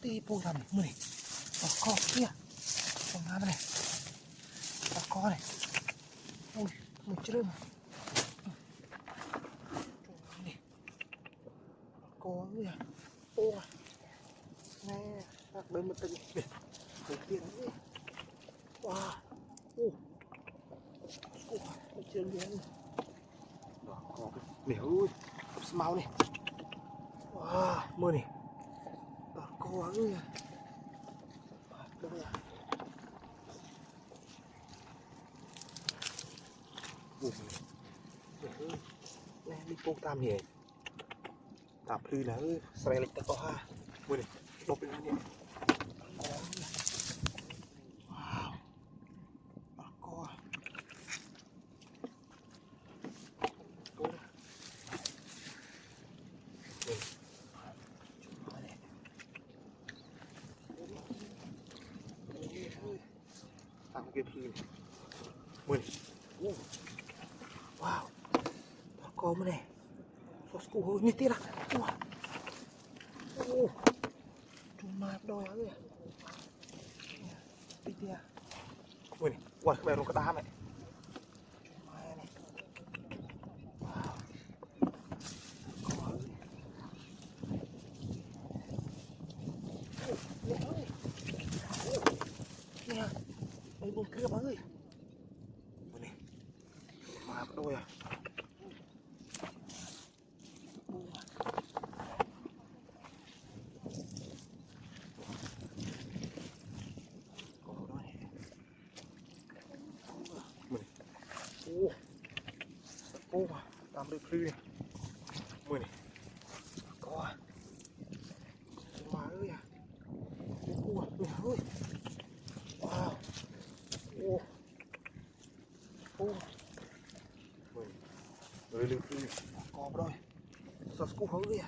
Tí bôi làm này, mười này. Đó, co kia. Con ngắm này. Đó, co này. Ui, mình chưa mà. Này. Đó, co kìa. Ô à. Nè, đặt bên một tầng này. Đầu tiên đấy. Wow. Ô. Ủa, mình chưa miếng. Đó, có cái nẻo ui. Cặp smau này. Wow, mưa này. Đó, có ui. Đâu rồi? Ủa, nè, đi cô tam nhỉ. Tạm lư là ơi, sài lịch ta có ha. Mưa này, đột lên nè. Wow. Đó, có. Cô này. Tạm cái lư này. Mưa này. Wow. Đó, có mưa này. Ủa, như thế nào? Ủa. Chúng mát đôi á kìa. Tí tìa. Ui này, ui, cái bè nó có đá mày. Chúng mát này. Wow. Có ơi. Nè ơi. Nè. Đây buồn kia bà ơi. Ui này. Mát đôi à. Ô, làm được lư này. Mười này. Có à. Má ơi à. Ô, mẹ ơi. Wow. Ô. Ô. Mười. Rồi được lư. Có rồi. Sao scoop hớ kìa.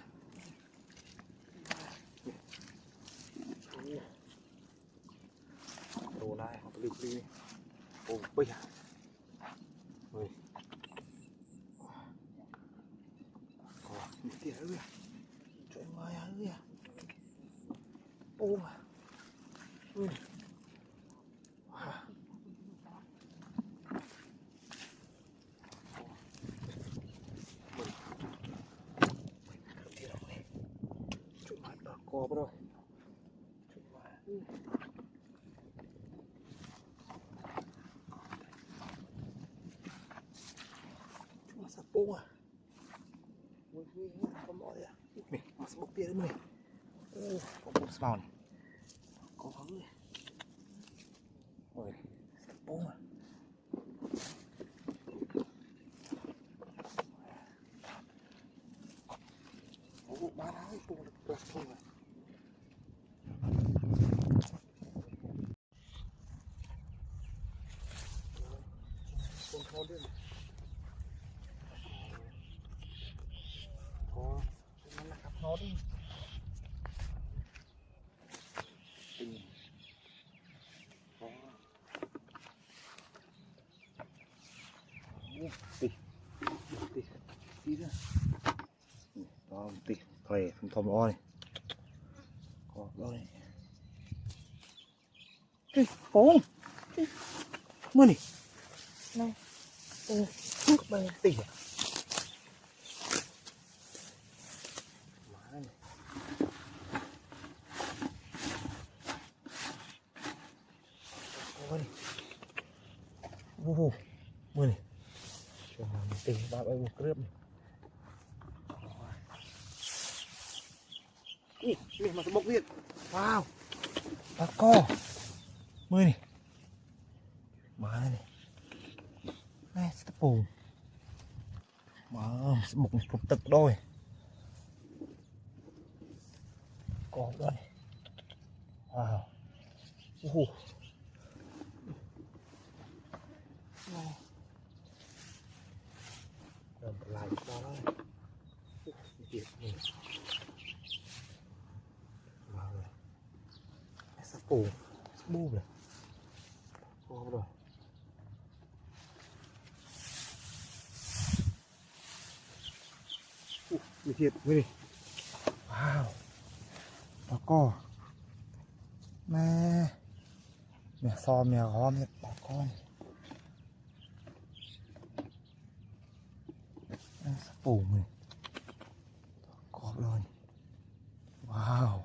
Đồ này, họ được lư này. Ô, bây giờ. Mười. Một tia ơi, trời mai ơi, ô mà, ui, trời mai đỏ co rồi, trời mai, trời mai sắp ô à, ui, có mọi à, này, mà sắp bốc tia đấy này, ô, có một small này, có hứng này, ui, sắp ô à. Ủa, ba đấy, bùng được bật thôi rồi. Con thô đi. Có, nó là cặp nó đi. Tình. Có. Tì. Tì. Tì ra. Đó, tì. Thầy, thầm thầm o này. Có, đó này. Ê, không. Mưa này. Này. Ê, thuốc bè tỉ à. Má này. Có này. Vô. Mưa này. Cho mình tỉ ba bay một cướp này. Ui, mình mà bốc điện. Wow. Bà co. Mưa này. Má này. Này, sẽ bù. Má, sẽ bục phục tực đôi. Có đây. Wow. Này. Rồi lại cho nó. Việc này. Wow rồi. Sẽ bù. Sẽ bù rồi. Có rồi. Thiệt, nguyên này. Wow. co nè mẹ so mẹ gó mẹ bỏ con phủ mình có rồi wow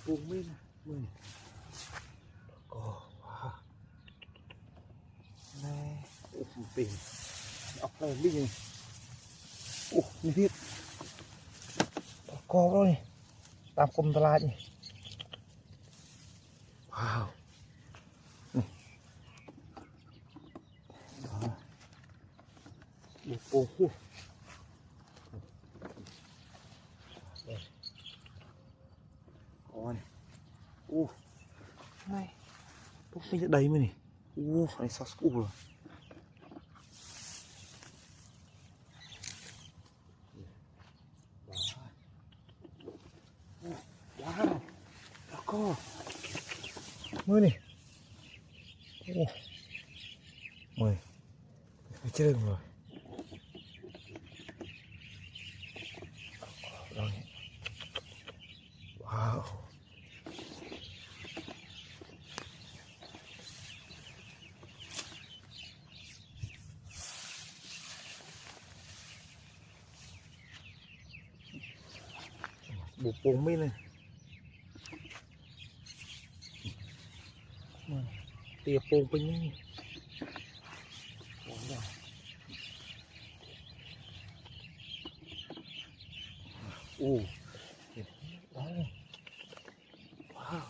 vùng bên này mình có wow nè tìm ốc này đi này mình biết có rồi tam cùng ta lại nhỉ wow đó một vùng đây có này này bốc lên ở đây mới này này sao school rồi wow đó có mới này mười phải chơi rồi rồi wow bộ bồn mấy này tiệp bồn bên này đó wow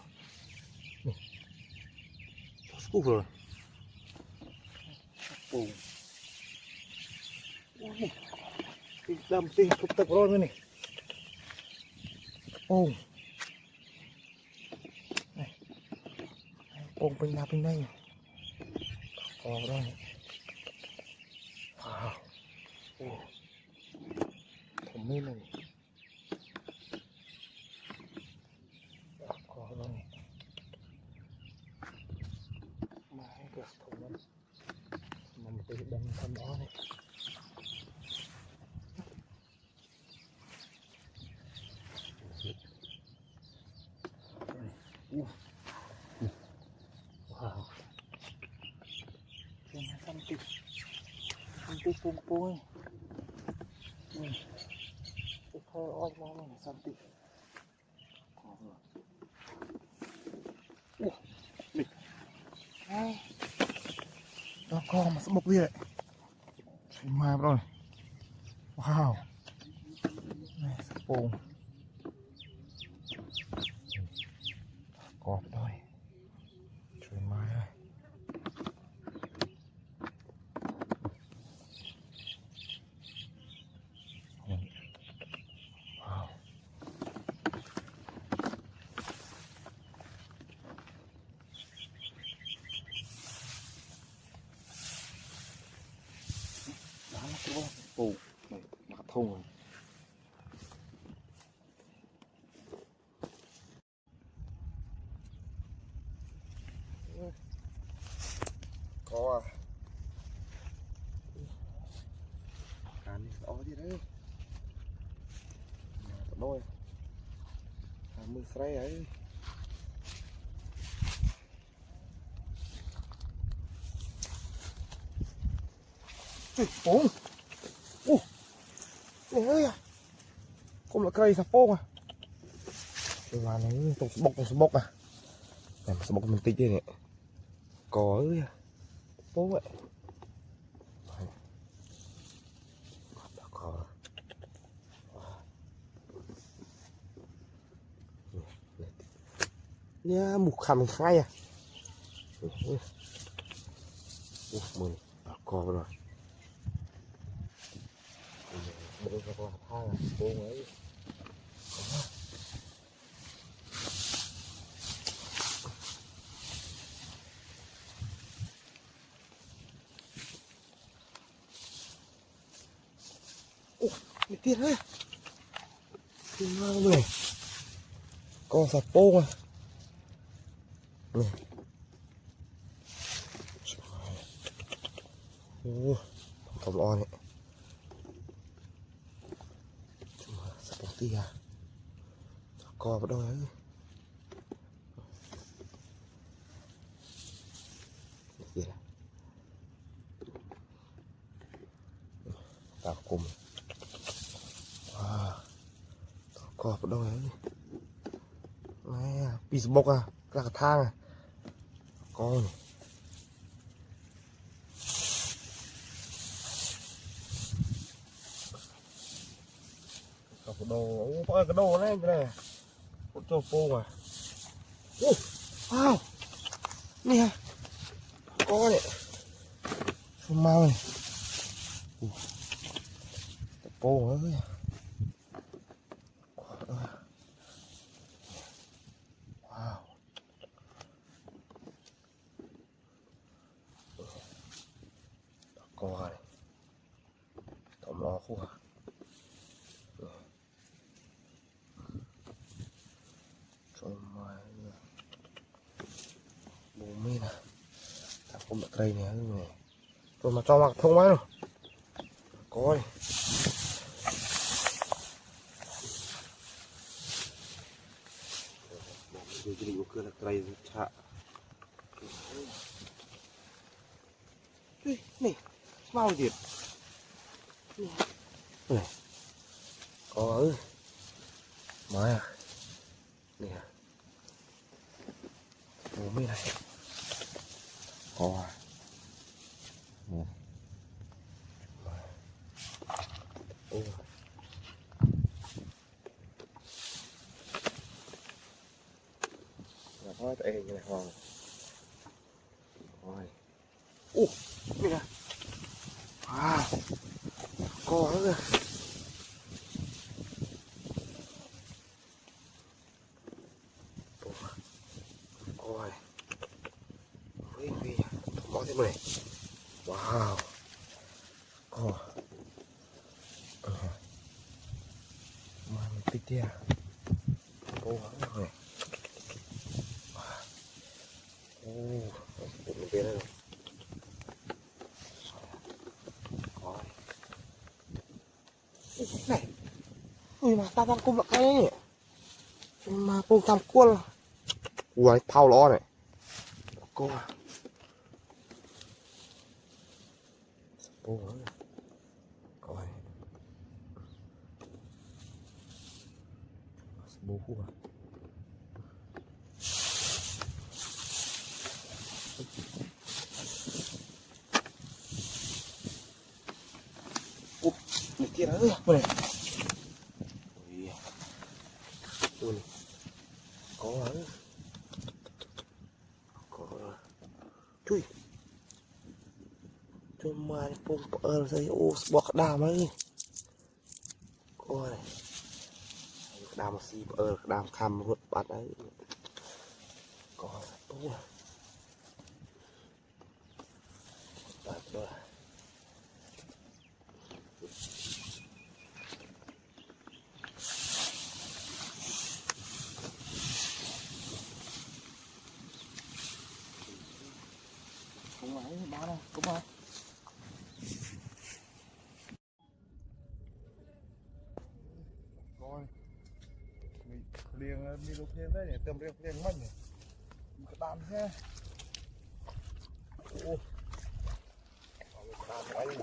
school rồi bồn đâm tiền cục tập rồi này này bên nào bên đây có đây wow thầm mê này có đây mà hay được thùng lắm mà mình tự đâm thầm đó này wow trên santi pung cái thôi oi mong này santi đó con mà sắp bốc đi đấy mà rồi wow này sắp bùng cọp thôi trời mai ơi wow đó là cái bù này mà thùng rồi có à cá này to gì đấy đôi mưa sấy ấy ôi ơi cũng là cây sập bông à là nó tụt bốc à này sập bốc mình tích đây này có ơi bố vậy có nha một khăm khai à mười có rồi bố cho con hai là bố ấy mày tiền ơi tiền ngon này con sạt bông à này thầm o này sắp bóng tia co vào đâu đấy tạo cùng wow. Co vào đâu đấy này pizza bốc à là cái thang à co này cái đồ cái đồ này cái này một chỗ phô à wow nè có này phô mau này phô ơi wow có này tóm nó khu à bố mê nè ta không được cây này rồi mà cho mặc thông máy rồi có này rồi chỉ định một là cây chạ này mau gì này có ơi mới à nè bố mê này có à ô là thôi tại như này hoàng rồi mê nè wow có nữa coi vì mỏ thêm này wow có mà mình tích tia cố gắng rồi mình kia đây này ui mà ta đang cung lại cái này mà cung tham quân ui thao ló này cô cô coi bố khu à này kia nữa này ui có chui chui mà pung dây ô bọc đàm ấy coi này đàm xì đàm khăm vượt bát đấy có tốt bát rồi không ấy ba đâu đúng không coi liền đi lục lên đấy để tầm liền mình cái đàn ha ô đàn đấy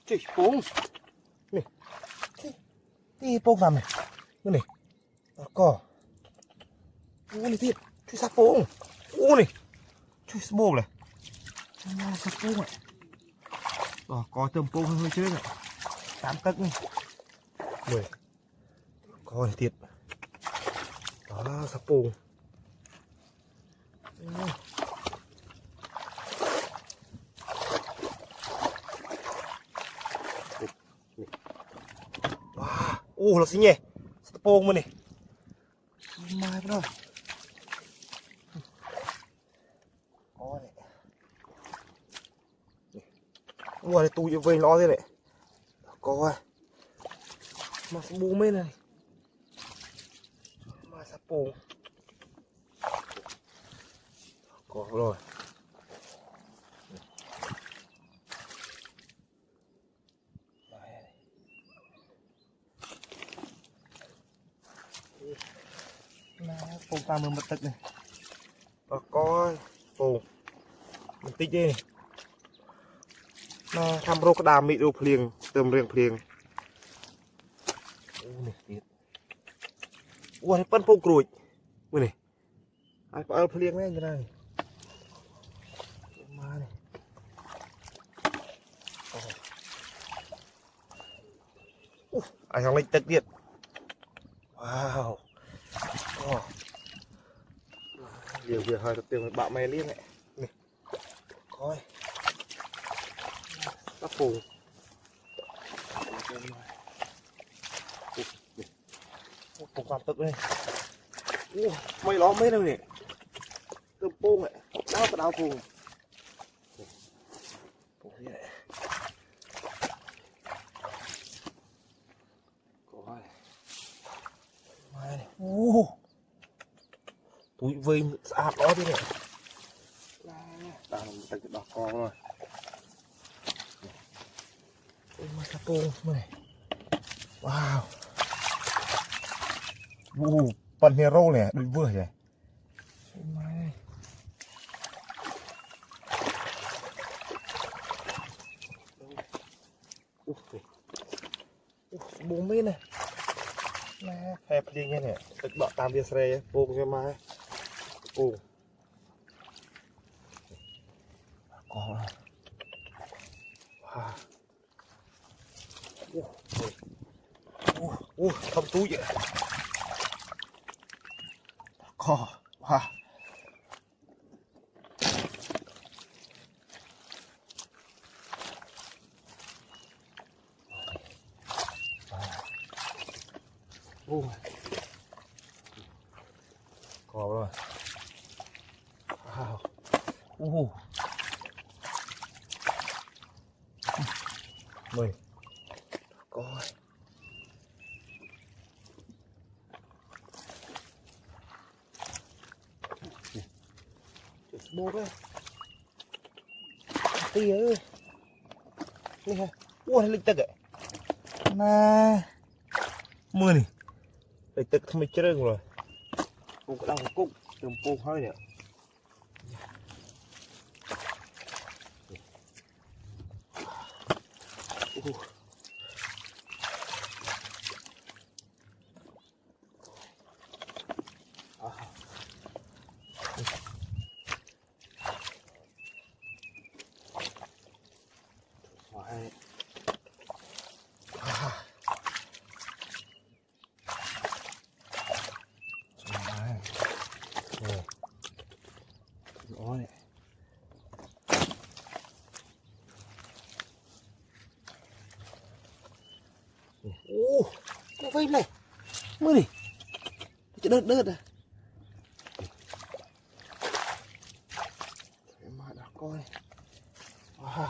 chị bông này cái bông làm này cái này cỏ ô này thiệt chui sáp bông ô này chui sáp bông này sáp bông này có tầm bông hơi chơi này 8 tấc này 10 có này thiệt đó sáp bông wow là xinh nhỉ sáp bông mà này mai rồi có này ua này tui về nó thế này coi mà bù mấy này mà sắp bù có rồi bù ta mưa mất tích này và coi bù mình tích đi mà tham rô cái đàm bị đồ phèn tầm riêng phèn ủa này phân phong cùi bên này ai có phèn này như này mà này ai thằng lấy tích điện wow nhiều việc hơi tiêu bạo mè liên này này coi các phù phù làm tức đây mày lo mấy đâu nè tôm pôn này đau phù túi vây sạp đó thế này đang tạch đỏ con rồi mà sạp pôn này wow phần hero này đuổi vừa vậy bố mấy này nè hẹp đi nghe nèទឹកដកតាមវាស្រែពងវាមកពងកោអូធំទូចកោវ៉ាô có rồi wow mày coi bố đấy tía ơi này ha ui lịch tật ấy nè mưa này lịch tật không bị trơn rồi cũng có đang cúc trồngปูhơi nè nó vây này mưa này đớt à mà đã coi wow.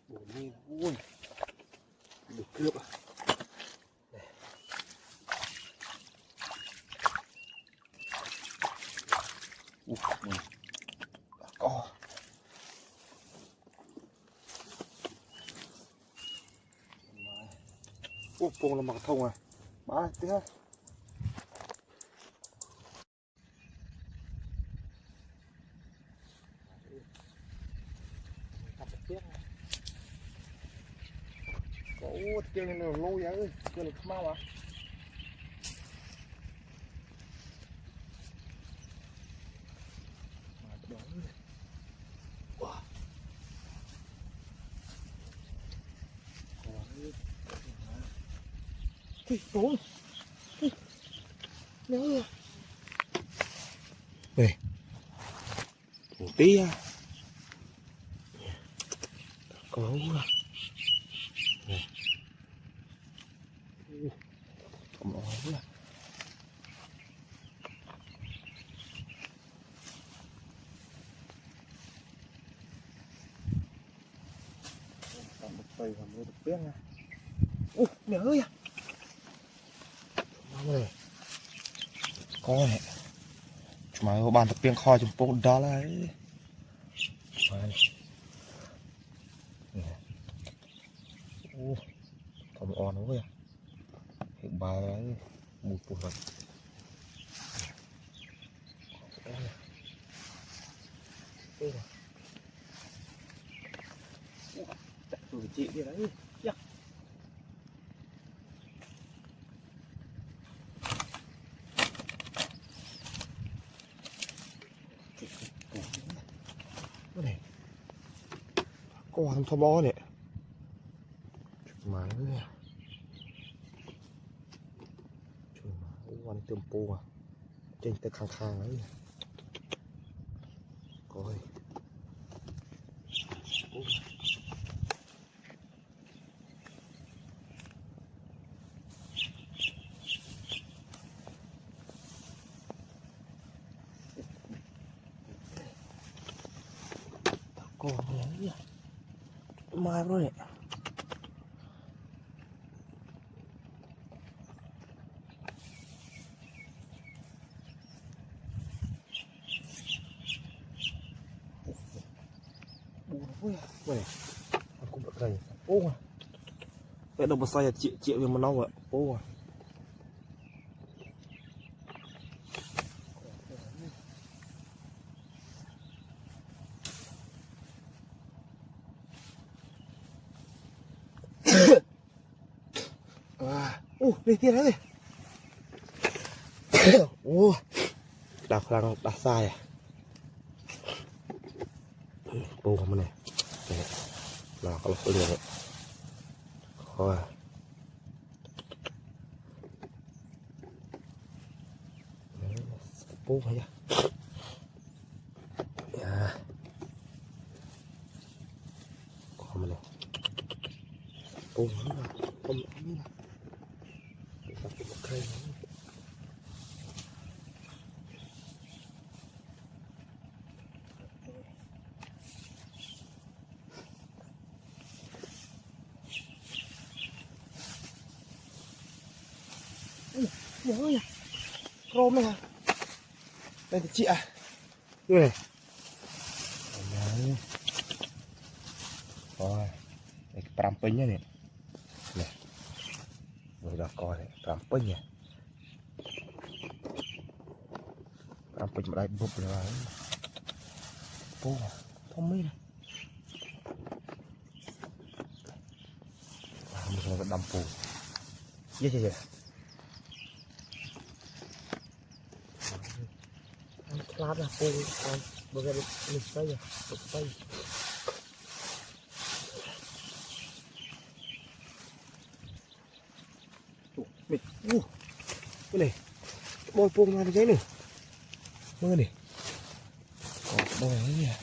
Bổ đi ui được cướp à pung là mặc thông à ba tí ha có chơi này lâu vậy ơi chơi được mau à Ủa, nữa này một tí à có à không ổn à cây còn mới được biết nha. Mẹ ơi à. Mau này. Có này. Chúng mày bàn tập biếng kho chúng bố đó là ấy. Còn on nó kìa. Hiện bài ấy. Bụt bụt vật. Chạy từ chị đi đấy. Dạ. Cái này. Con thò bó này. Mà nó nè. Trời mà, con tươmปูà. Trên tới khang khang ấy. Coi. Con này mai rồi này. Ui, này, cũng được này. Ô à. Cái đồng bò xoay là triệu về một nông ạ. Ô à. Đi kia đấy. Đặt sai à. Bù không này. Là có lọc liền. Thôi. Bù phải chưa? Dạ. Còn này. Bù không nào. Không nào. Okay. Nhớ ơi à. Rôm này à. Đây thì chị à. Đây này. Đấy. Rồi. Đây cái pram pin này. Này. Người đã coi này, pram pin này. Pram pin mà đây bụp rồi. Bố à, thông minh này. Mình phải đâm phù. Dạ. Lát là phù, còn bây giờ mình xây rồi, được xây. Cái này, bôi phù ra cái giấy này. Mưa này. Còn bôi ấy nha.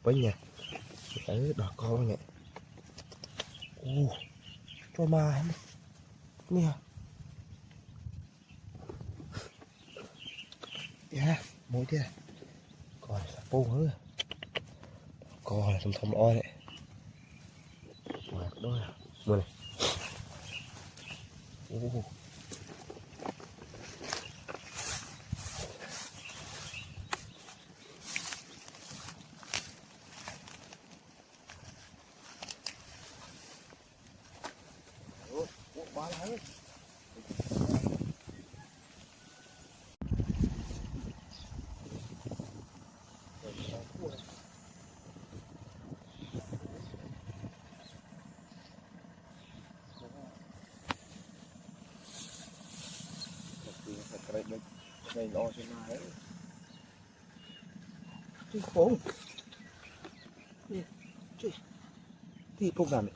Bánh nha. Đấy, đỏ con nhỉ. Cho mà nè. Dạ, mỗi kia. Còn bông nữa. Còn là thầm oi đấy. Mà đó là mưa này. Quá lắm. Đây lo trên này đấy. Chứ khổ. Nè, chứ. Thì không làm được.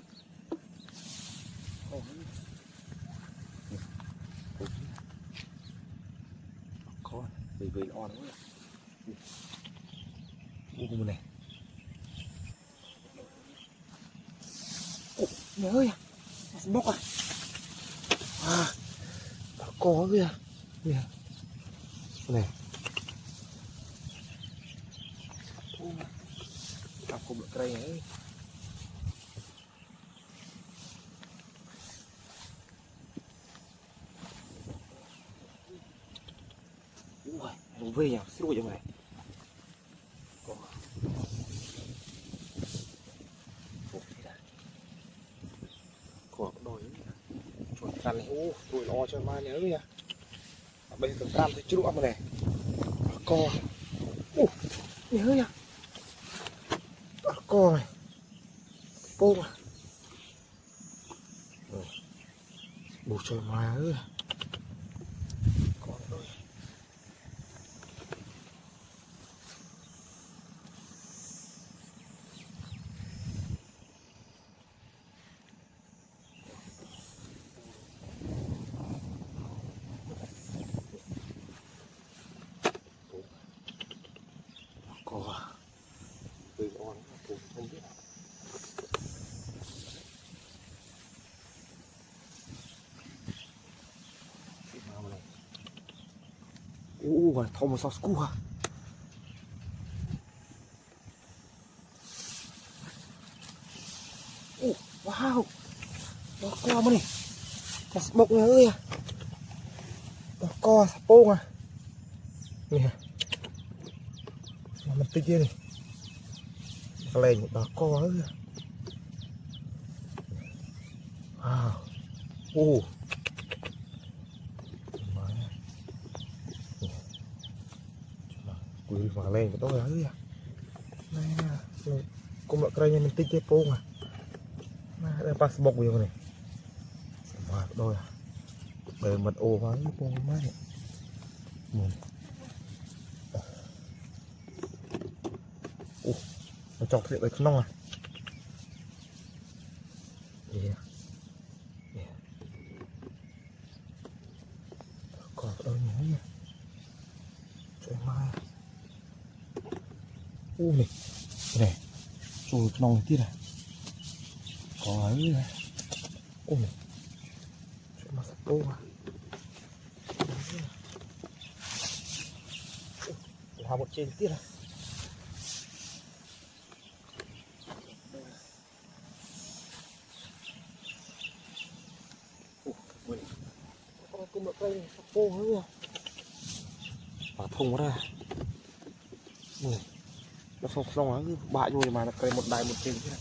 Có vì on quá. Ui này. Mẹ ơi. Bốc à. À. Có kìa. Nè. Này. Aku berkering. ui nó về nhỉ xui cho mày có đồi chuột săn này tuổi lo cho mai nhớ nha bây giờ cam thì chưa đủ ăn này co nhớ nha co này bô mà bù cho mai ơi từ on cũng không biết và thâu một sauce cua wow nó co mà này nó bốc nha ơi nó co sắp bông à nè mà mình tích kia này lên một đỏ co ơi wow quỳ mà lên cái đó ơi nè cũng là cây mình tích kia bông à đây pas bọc nhiều này mà đôi bề mật ô quá bông mát này nó chọc thiệt đấy không à còn đôi nhớ nha trời mai này này chùi nòng này tiết à có ấy này này chuyện mà sắp bô à làm một trên tiết à cũng được cây sắp bô hết rồi và thùng ra này nó xong nó cứ bại rồi mà nó cây một đài một trên thế này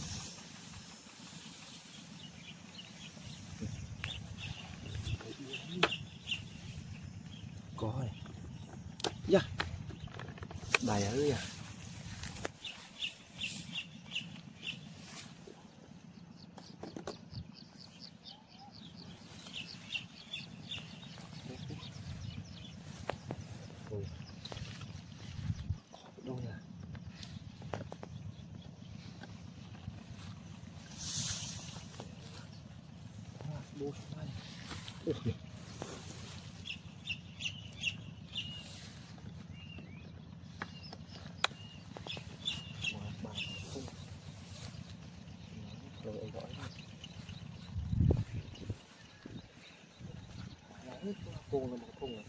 có này yeah. Đài ơi à đâu nhỉ bố này cô là một thùng